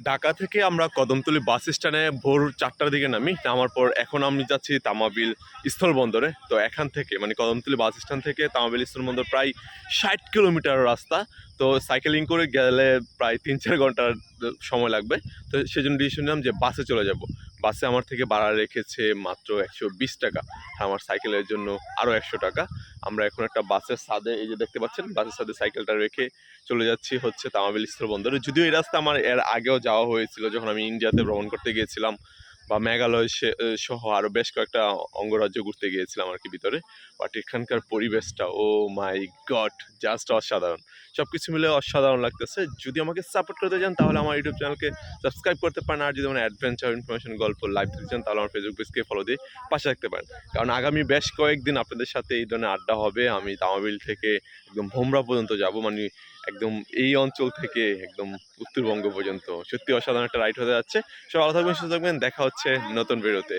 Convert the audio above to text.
ঢাকা থেকে আমরা কদমতলী বাস স্ট্যান্ডে ভোর 4টার দিকে নামি। নামার পর এখন আমি যাচ্ছি তামাবিল স্থলবন্দরে। তো এখান থেকে মানে কদমতলী বাস স্ট্যান্ড থেকে তামাবিল স্থলবন্দর প্রায় 60 কিলোমিটার রাস্তা। তো সাইকেলিং করে গেলে প্রায় 3-4 ঘন্টার সময় লাগবে। তো সেই জন্য ডিসিশন নিলাম যে বাসে চলে যাব। বাসে আমার থেকে ভাড়া রেখেছে মাত্র 120 টাকা, আমার সাইকেলের জন্য আরও 100 টাকা। আমরা এখন একটা বাসের ছাদে, এই যে দেখতে পাচ্ছেন, বাসের ছাদে সাইকেলটা রেখে চলে যাচ্ছি হচ্ছে তামাবিল স্থলবন্দরে। যদিও এই রাস্তা আমার এর আগেও যাওয়া হয়েছিল, যখন আমি ইন্ডিয়াতে ভ্রমণ করতে গিয়েছিলাম বা মেঘালয় সহ আরও বেশ কয়েকটা অঙ্গরাজ্য ঘুরতে গিয়েছিলাম আর কি ভিতরে। বাট এখানকার পরিবেশটা, ও মাই গড, জাস্ট অসাধারণ। সব কিছু মিলে অসাধারণ লাগতেছে। যদি আমাকে সাপোর্ট করতে চান তাহলে আমার ইউটিউব চ্যানেলকে সাবস্ক্রাইব করতে পারেন। আর যদি আমার অ্যাডভেঞ্চার ইনফরমেশন, গল্প, লাইভ দেখতে চান তাহলে আমার ফেসবুক পেজকে ফলো দিয়ে পাশে রাখতে পারেন। কারণ আগামী বেশ কয়েকদিন আপনাদের সাথে এই ধরনের আড্ডা হবে। আমি তামাবিল থেকে একদম ভোমরা পর্যন্ত যাব, মানে একদম এই অঞ্চল থেকে একদম উত্তরবঙ্গ পর্যন্ত। সত্যি অসাধারণ একটা রাইড হতে যাচ্ছে। সবাই ভালো থাকবেন, সুস্থ থাকবেন। দেখা হচ্ছে নতুন ভিডিওতে।